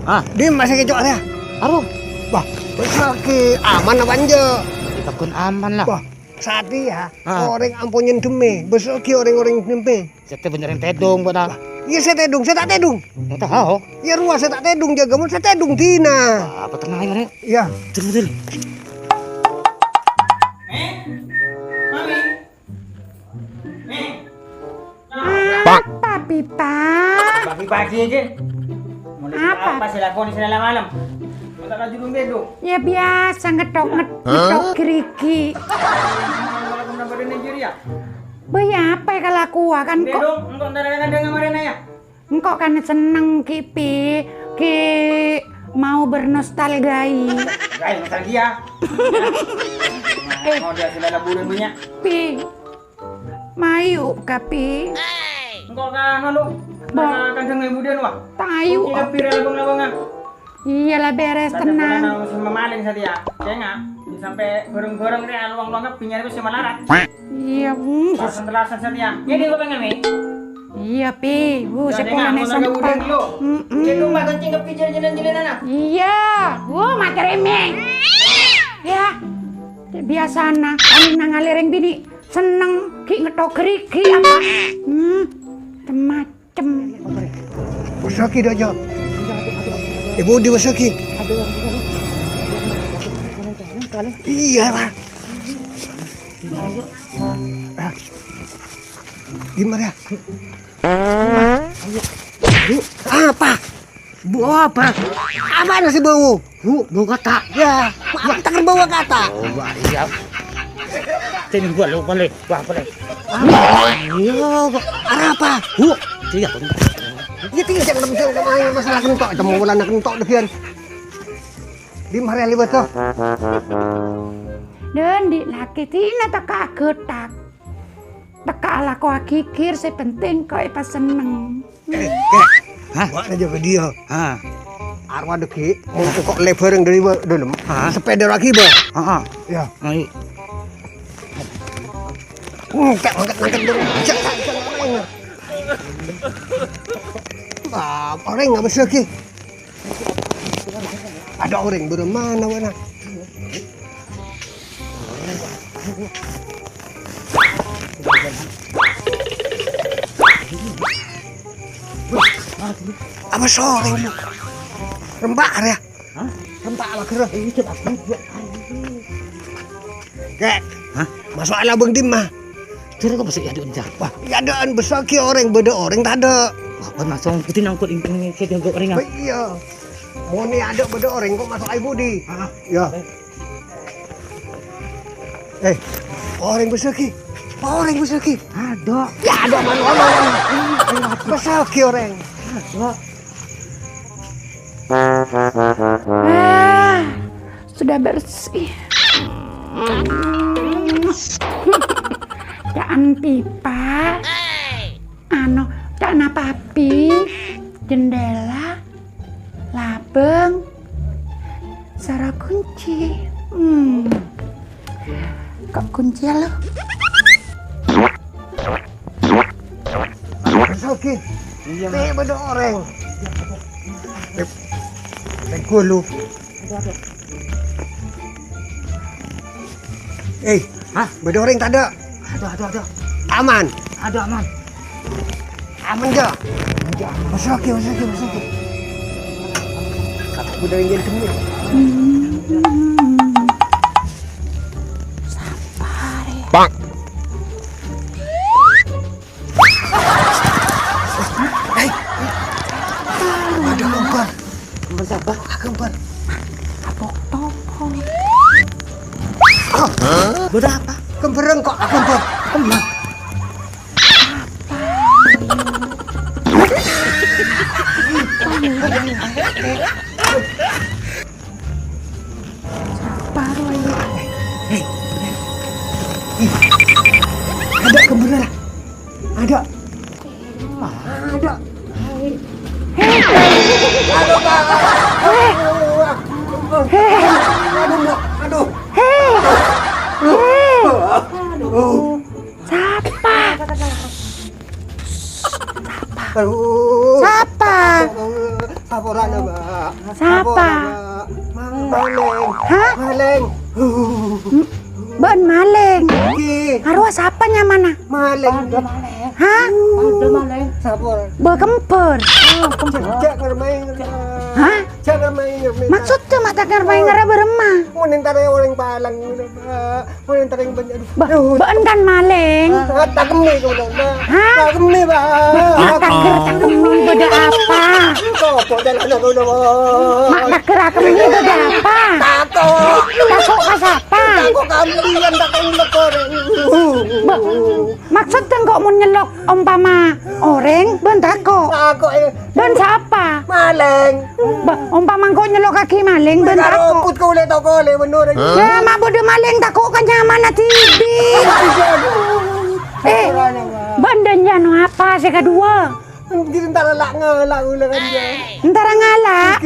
Ah, Dim masih kecok ya. aduh, Wah, besaki aman apa anje? kita pun aman lah. Wah, sati ya. Ah. Orang ampunin demi. Besaki orang-orang demi. Saya benerin tedong buat ah. Iya saya tedung, saya tak tedung. Nggak tahu. Ya ruas saya tak tedung jaga mun saya tedung tina. Apa tenang aja, Nek. Iya. Betul. Apa, Pipa? Pagi-pagi aja. Mau Apa? apa sih lakoni sih dalam malam? Kita lagi nunggu dong. Ya biasa ngetok gerigi. Kalau kamu dapat dari Nigeria. Boy apa ya kalau aku kan Deh kok dong, engkau ntar ada dengan Marina ya. engkau kan seneng Kipi ki mau bernostalgai. Guys, nostalgia. Mau dia sudah ada bulan punya. Pi mayu kapi Engkau kan lalu. Kan dengan kemudian wah. tayu Kita pira labang-labangan. iyalah beres Tanda bulan tenang harus memaling saja ya. Saya nggak sampai goreng-goreng deh luang-luang pinyar itu sama larat. iya Belasan saja. Ya dia gua pengen nih. iya Pi sekolah nih Udah sempat lo. Jadi rumah kencing ke pijar jalan-jalan anak. iya mati remeh ya biasa nah kami nangalereng bini seneng ki ngetok gerigi apa macem Besaki dah aja. Ibu di besaki. Iya lah. Gimana? Apa? Bu apa? Apa nasi bau? Bau kata. Ya, kita kan bawa kata. Oh, iya. Sini gua lu boleh. Wah, boleh. Iya, Apa? iya. Ya tinggal jangan bisa main masalah kentok. Temu bulan kentok dekian. Di mana libat tuh? dan di laki tina teka getak teka ala ko kikir saya penting kau pas seneng Hah? Mana juga dia? Ah, Arwah deki, mau kok lebar yang dari dalam. Sepeda lagi bah. ah. Ya. Ayo. Angkat dulu. Orang nggak bisa ki. Ada orang bermana mana? Apa sore lu? Rembak ya? Hah? Rembak apa kira? Ini coba Kek. Hah? Masuk ala Bang Dim mah. Jadi kok masih ada unjar. Wah, ya adaan besar ki orang beda orang tak ada. Apa masuk putih nangkut ini kayak jago ringan. Iya. Mau nih ada beda orang kok masuk air budi. Ya. Orang besar ki. Orang besar ki. Ada. Ya ada mana orang. Besar ki orang. sudah bersih dan pipa dan papi jendela labeng sarah kunci kok kunci ya lo Besar ki. Iya. Beda orang. Gue lu. Beda orang tak ada. Ada. Aman. Ada aman. Aman gak? Besar ki. Beda yang jadi temui. sabar ya Bang. Ada kembar. Kembar siapa? Kembar. kapok toko Udah apa? Kembareng kok kembar. Kembar. sabar wae Ada kembar. Ada. Aduh. Siapa? Aduh. Siapa? Saporan na ba? Siapa? Maleng. Hah? Maleng. Ben maleng. Ki. Arwah siapanya mana? Maleng. Hah? Sapor. Bekemper. Cek ngermain. Hah? Cek ngermain. Maksudnya mata ngermain ngara beremah. Menentara orang palang. Menentara yang banyak. Ben kan maleng. Tak kemi kau dah. Hah? Tak kemi bah. Mata kemi beda apa? Kau jalan kau dah. Mata kemi beda apa? Takut. Takut ke siapa? Takut kambian tak kau lekor. Maksudnya kok mau nyelok umpama orang ben takut. Takut. Ben siapa? Maleng. Umpama kok nyelok kaki maling ben takut. Put kau le tau kau le benar. Ya mak bodoh maling takut kan nyaman hati. Bandanya no apa sih kedua? Di antara lak ngalak ulangan dia. Entara ngalah.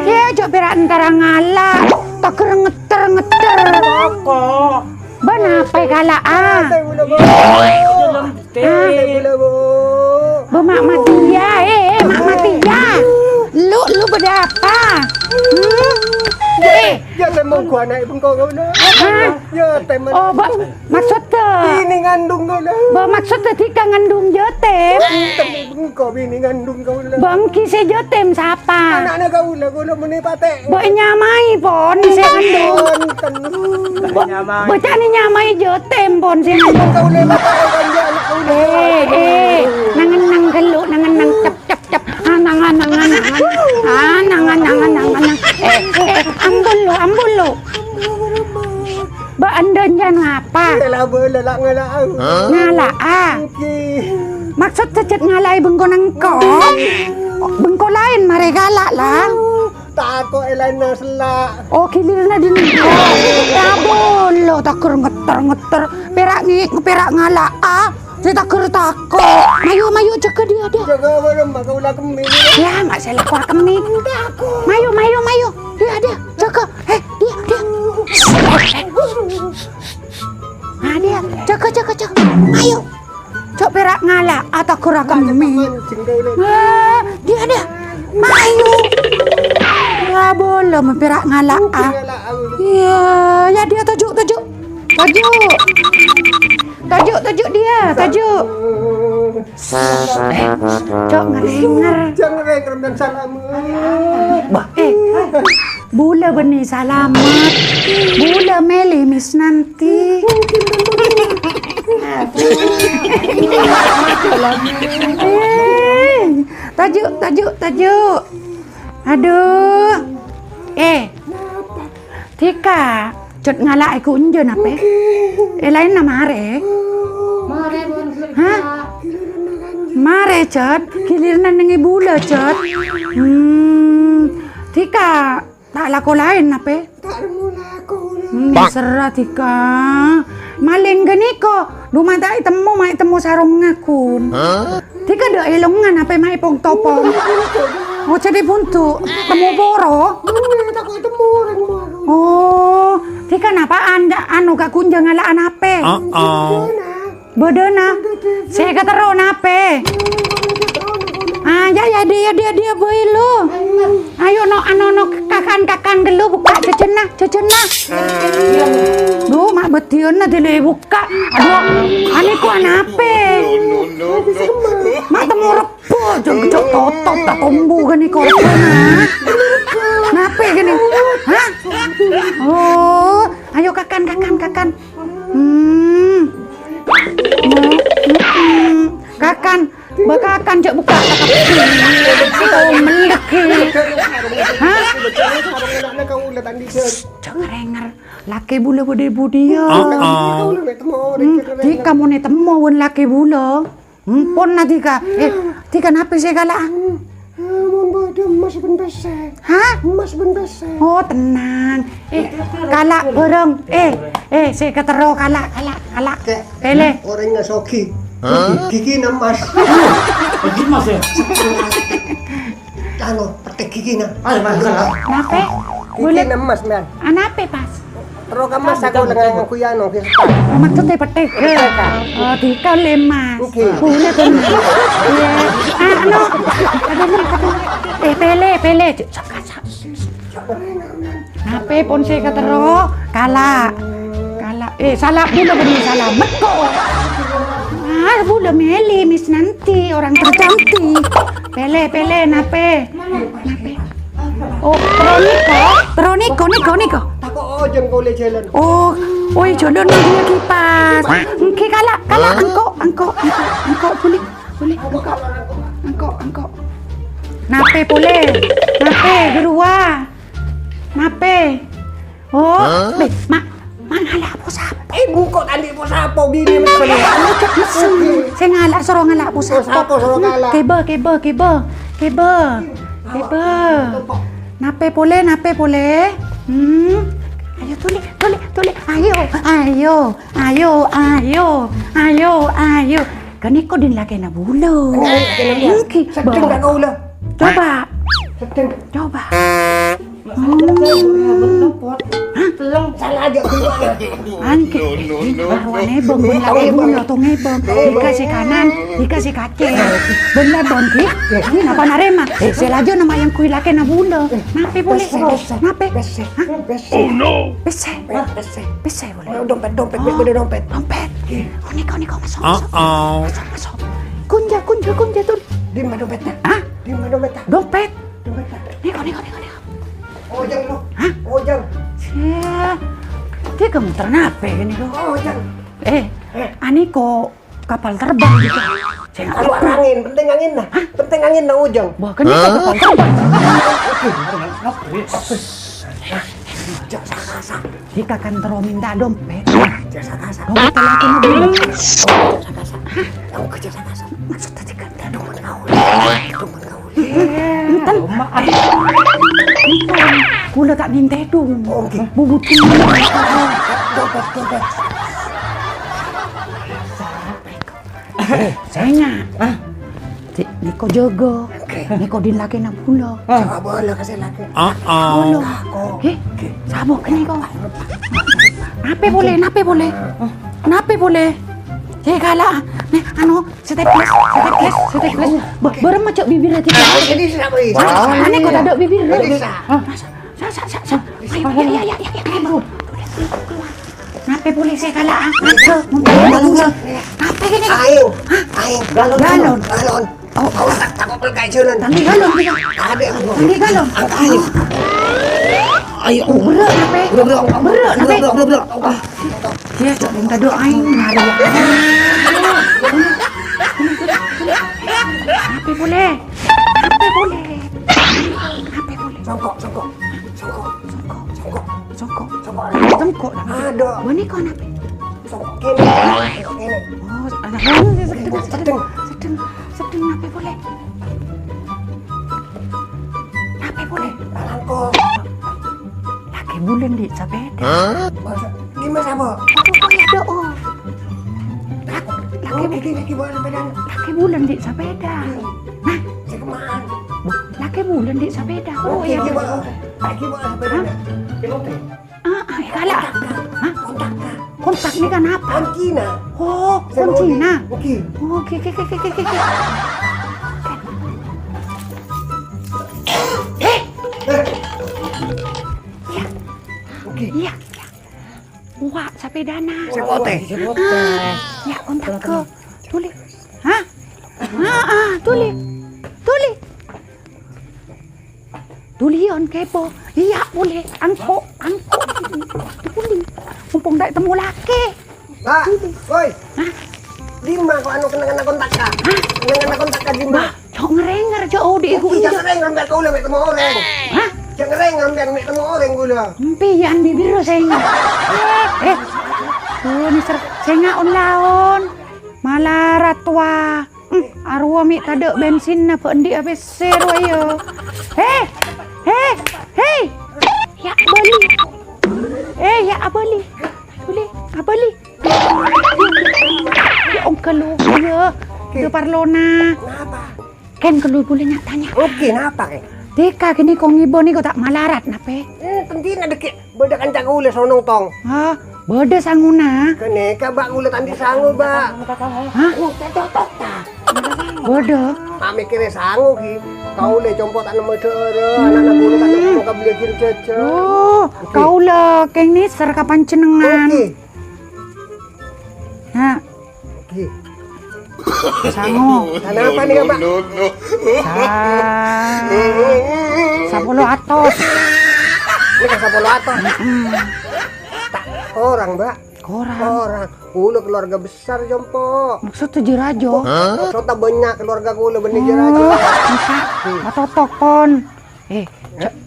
Ya jok berak entara ngalah. Tak ngeter. Kok? Ben apa kalah ah? Dalam teh. Mak mati ya, mak mati ya. Lu beda apa? Ya temong kuah naik bengkok kau dah. Ya temong. Oh, maksudnya? Ini ngandung kau dah. Maksudnya tika ngandung jotem. Temong bengkok ini ngandung kau dah. Bangki se jotem siapa? Anak-anak kau dah menipate. Boleh nyamai pon se ngandung. Bocah ni nyamai jotem pon se ngandung. Kau le bapak kan dia anak kau dah. Nangan geluk, nangan cap. Nangan. Ambul lo. Ba anda jangan apa? Lelak ngalak. Ngala ah. Maksud cecet ngalai bengko nangko. Bengko lain mare galak lah. Takut lain na selak. Oh kilir na din ko. Ya bolo takur ngeter. Perak ngalak ah. Saya takut. Mayu jaga dia. Jaga barang mak kau lah kemih. Ya mak saya lakukan kami. Mayu. Dia jaga. Dia. Dia jaga. Mayu. Cok perak ngalak atau kurang kami. Dia. Mayu. Ya boleh memperak ngalak ah. Ya dia tajuk. Tajuk dia. Cok ngerenger. Jangan renger dan salam. Bula benih selamat. Bula melimis nanti. Tajuk. Aduh. Tika. Cot ngalak aku unjen apa? Lain nama are. Hah? Mare cot, giliran nengi bula cot. Tika, tak laku lain apa? Tak mau laku. Serah Tika. Maling gini kok. Rumah tak temu sarung ngakun. Tika dah elongan apa mai pong topong. Oh jadi buntu temu boro. Takut temu orang baru. Oh, Tika napa anda anu gak kunjung ngalaan apa? Bodona. Saya kata ron apa? Ya dia boy lu. Ayo no kakan dulu buka cecena. Duh mak betion na dile buka. Aduh, ane ku anape? Mak temu repo jog totot tak tumbuh gini kok. Nape gini? Hah? Oh, ayo kakan. Kakan, bakakan cok buka. Oh, meleki. Hah? Cok ngerenger. Laki bula budi ya. Tika mau temu wen laki bula. Pon na Tika. Tika napa sih galak? Mas ben besek. Hah? Mas ben besek. Oh tenang. Kalak bareng. Saya ketero kalak. Pele. Orang ngasoki. Gigi namas. Gigi mas ya. Ano, pakai gigi na. Ayo mas. Nape? Gigi namas man. Anape pas? Terus kamu masa kau dengan aku ya no kita. Maksudnya petek. Oh, tika lemas. Boleh tuh. Iya. Anu. Pele. Nape pun saya kata ro kalah. Salah pula beri salah meko. Pula meli mis nanti orang tercantik. Pele nape. Oh, Troniko. Takut ojeng kau le jalan. Oh, oi jodoh dia kipas. Engke kalah angko boleh angko. Nape boleh? Nape kedua? Nape? Oh, mak ngalak po sapo. Buko tadi po sapo bini mesen. Saya ngalak suruh ngalak po sapo. Sapo suruh ngalak. Kebe. Nape boleh? Ayo tulis. Ayo. Kan kau din lagi na bulo. Seteng tak kau lah. Coba. Belum salah aja keluar. Angke. Nebong lagi bulo to nebong. Dikasih kanan, dikasih kacang. Benar dong ki. Ini napa narema? Selajo nama yang kui lagi na bulo. Nape boleh? Nape? Oh no. Bese boleh. Dompet. Dompet. Kau masuk. Masuk. Kunja tuh. Di mana dompetnya? Hah? Di mana dompetnya? Dompet. Dompetnya. Niko. Ojeng lu. Hah? Ojeng. Dia kemuter nape gini kok? Ojeng. Ani kok kapal terbang gitu. Saya nggak Keluar angin, penting angin nah. Penting angin nah ojeng. bahkan dia kapal terbang. Jika kan terus minta dompet. Dompet lagi mobil. Kamu kerja sama. Maksudnya jika dia dompet kau. Gula tak minta dong. Bubutin. Dompet. Saya nggak. Niko jaga. Niko din lagi nak pula. Coba boleh kasih lagi. Pula. Sabuk kan niko. Nape boleh? Saya kalah. Nih, staples. Barang macam bibir aja. Jadi siapa ini? Aneh kok ada bibir. Sa. Ayo. Nape boleh saya kalah? Nape gini? Ayo. Galon. Oh, takut pelkai jalan. tanggi galon. Ada yang Tanggi galon. Ayo. Berat nape? Ya, cok minta doain hari. Nape boleh? Songkok. Ada. Bani kau nape? Kene. Oh, ada sedang nape boleh? Alangkok. Laki bulan di sepeda. Gimana apa? Laki bawa sepeda. Laki bulan di sepeda. Nah, Si kemana? laki bulan di sepeda. Oh iya. Laki bawa sepeda. Kalah. Kontak ni kan apa? Kancina. Oh, kuncina. Oke. Oke. Iya. Wah, sepedana. Sepote. Ya, kontak ke. Tulis. Hah? Tulis. Tulian kepo. Iya, boleh. Angko. Tulis. Mumpung tak temu laki. Woi. Di mana kau anu kena kontak ka? Kena kontak ka di mana? Cok ngerenger cok di iku. Jangan reng ngambil kau lebih temu orang. Hah? Jangan reng ngambil temu orang gula. Pian bibir saya ingat. Mister, saya nggak on-laon. Malah ratwa. Arwah mi tade bensin na pendi habis seru ayo. Hei. Ya beli. Ya abali. Abali. Ya ongkel lu. Ya. De parlona. Kenapa? Ken kelu boleh nak tanya. Oke, kenapa ke? Deka kini kau ngibo ni kau tak malarat nape? Penting ada ke Beda kan cak ule sonong tong. Hah, beda sanguna. Kene ka bak ule tandi sangu ba. Hah? Beda. Kami kira sangu ki. Kau le compot anak medere, anak-anak ule kan mau ka beli kiri cece. Oh, kau lah keng ni ser kapan cenengan. Oke. Nah, Oke. sangu. Kenapa nih Mbak? Sapuluh atos. Ini kan sapolo atos. Tak orang Mbak. Korang. Orang. Ule keluarga besar jompo. Maksud tujuh rajo. Sota banyak keluarga ule benih aja. Masa atau tokon.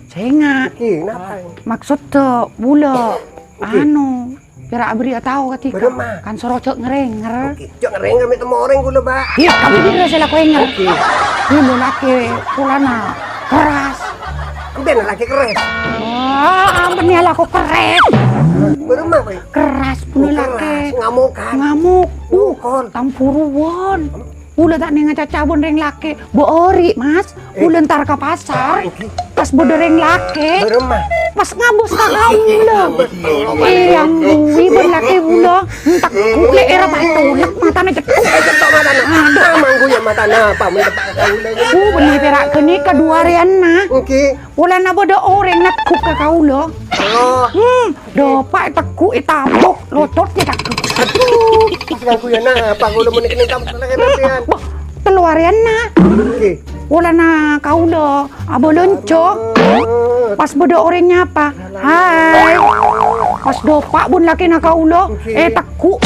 Saya nggak. Kenapa? Maksud tuh bula. Anu. Kira abri tahu ketika Berema. kan sorocok ngerenger. Jangan rengga minta orang gue Mbak. Iya, kamu dia saya laku enger. Dulu laki pulana keras. Ben laki keren. Wah, benih laku keren. Berema Pak. Keras punya laki. Ngamuk kan. Ngamuk. Kon. Tampuruan. Udah tak nenga cacabon reng laki. Boori, Mas. Udah ntar ke pasar. Pas bodereng laki. Berema. Pas ngabus tak ulah. Yang bui ben laki ulah. Entak kule era batulak matanya cetuk. Cetok matana. Amang gue ya matana apa mendepak kaula. Benih perak kini kedua riana. Oke. Ulah na bodo orang nak kuk ke kau lo. Oh. Dopak teku itapuk lotot kita kuk. Pas aku ya nah apa gue udah menikah tam kelihatan. Keluarian na. Oke. Ulah na kau lo. Abo lonco. Pas bodo orangnya apa? Hai. Pas dopak bun laki na kau lo. Teku.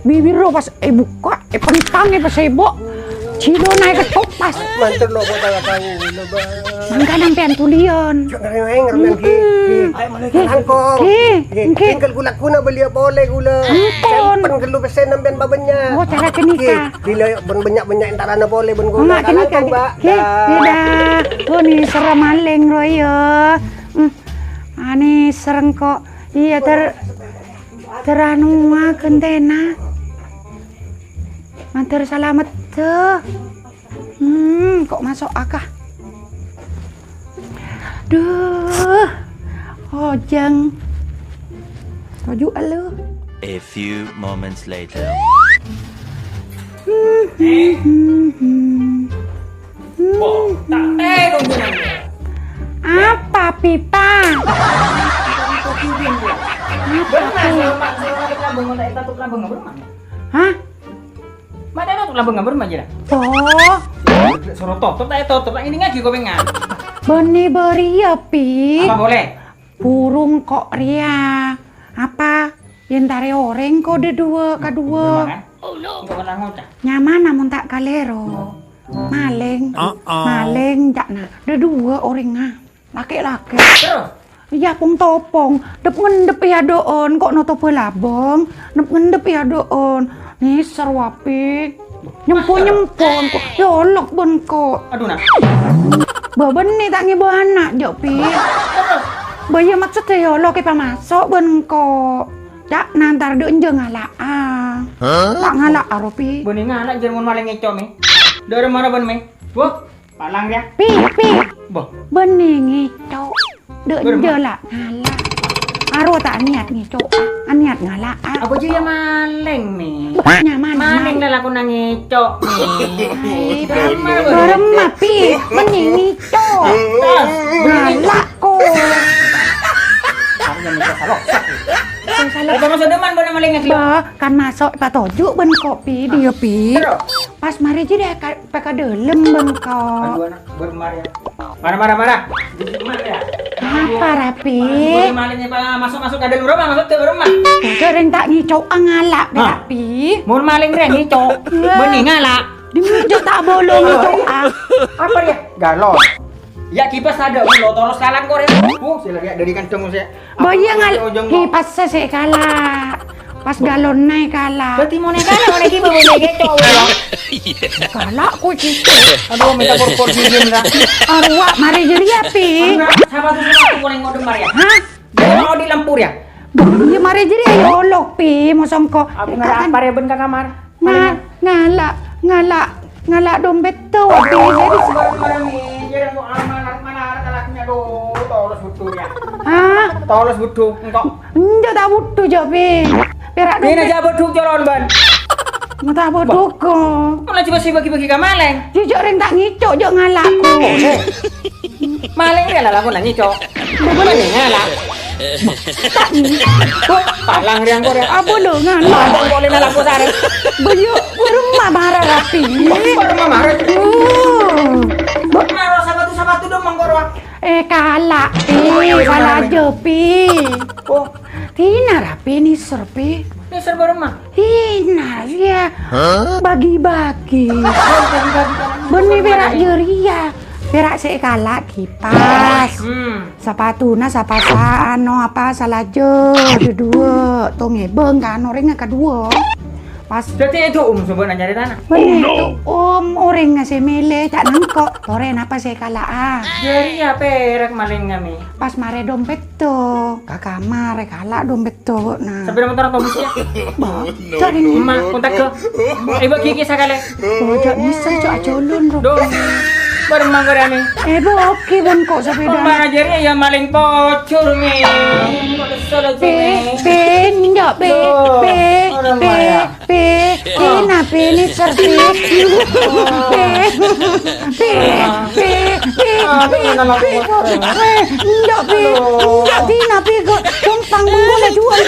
Bibir lo pas buka. Pentang pas ebok. Cilo naik ke topas. Mantul lo kota kaula ba. Mangka nampian tulion. Jangan rengga lagi. Langkong. Tinggal gula kuna beli boleh gula. Ampun. Pen gelu pesen nampian babenya. Oh, cara kenika. Bila ben banyak entarana boleh ben gula. Mak kenika. Dah. Oh ni serem maling royo. Ani sereng kok. Iya teranu kentena. Mantir selamat tuh. Kok masuk akah? Duh. Ojeng. Toju alu. A few moments later. Apa pipa? Hah? Mana ada tuh lambung gambar aja dah. Oh, Suruh tutup tak ini ngaji kau pengen. benih beri ya pi. Apa boleh? Burung kok ria. Apa? Yang tari orang kode dua kedua. Oh no. Kau pernah ngocak. Nyaman namun tak kalero. Maling. Maling jak nah. Ada dua orang ah. Laki-laki. Terus. Iya pung topong. Dep ngendep ya doon kok noto pelabong. Dep ngendep ya doon. Nih serwapi. Nyempon kok. Yolok ben kok. Aduh nak. Baben nih tak ngibu anak jopi. Baya maksudnya yolok kita masuk ben kok. Cak nantar doon je ngalak ah. Tak ngalak aropi. Bening anak jangan maling ngecom ni. Dari mana ben me? Wah, palang dia. Pi. Boh. Benih ngicok. Doon je lah ngalak. Aro tak niat ngicok. Niat ngalak ah. Apa je yang maling ni? Nyaman. Maling dah aku nang ngecok ni. Berem pi. Benih ngicok. Ngalak kok. Kamu jangan nikah salok. Apa masuk deman benar maling ngecok? Bah, kan masuk pak tojuk ben kopi dia pi. Terus. Pas mari je dia peka delem ben kok. Aduh anak bermar ya. Marah. Jadi mana ya? Apa rapi? Malingnya pak masuk ke dalam rumah masuk ke rumah. Sering tak ngicok ngalak rapi. Mun maling re ngicok. Bening ngalak. Di meja tak bolong ngicok ah. Apa dia? Galon. Ya kipas ada lo toros kalang kore. Sila lihat dari kantong saya. Boya ngal kipas saya kalah. Pas galon naik kalah. Berarti mau naik kalah, mau naik kipas, mau naik ngecok. Kalah ku cicok. Aduh minta porpor dingin lah. Arwah mari jadi api. Sama tuh aku boleh ngodem ya. Hah? Dia mau di lampur ya. Iya mari jadi ayo olok pi mosong kok. Aku nggak apa ya ben ke kamar. Ngalak dompet tuh api jadi Barang-barang ini jadi mau amanat mana ada lakinya do toros betul ya. Hah? Tolos buduk engkau. Ndak tak butuh jo pi. Perak Ini dompet. aja buduk coron ban. Mau tak bodoh kok. Kau coba sih bagi-bagi ke maleng. Jujur ring tak ngicok jo ngalakku. Maleng dia lah aku nanya cok. Maleng ngalak. Palang riang kau riang. Apa lo Abang ngalak? boleh nalak kau sare. Baju rumah marah rapi. Baru mama marah. Marah sabatu dong mangkor. Kalak pi, kalah aja pi. Oh, Tina rapi ni serpi. ini serba rumah. Tina ya. Bagi-bagi. Benih berak jeria. Berak saya kalak kipas. Sepatuna sapasaan no apa salah je dua. Tong ebeng kan orangnya kedua. Pas Jadi itu sebenarnya nyari tanah. benih tu orang ngasih mele tak nangkok. Toren apa saya kalak Jadi ya perak maling kami. Pas mare dompet tuh ke kamar kalak dompet tuh nah. Sampai motor atau bus ya. Cari Emak kontak ke. Ibu gigi sakale. Bojok bisa cok acolun Dong. rupi. Baru mangkor ani. Oke bon kok sepeda. Mana jadi ya maling pocur nih. Enggak Tina ini servis enggak Tina kok gampang mengguna jual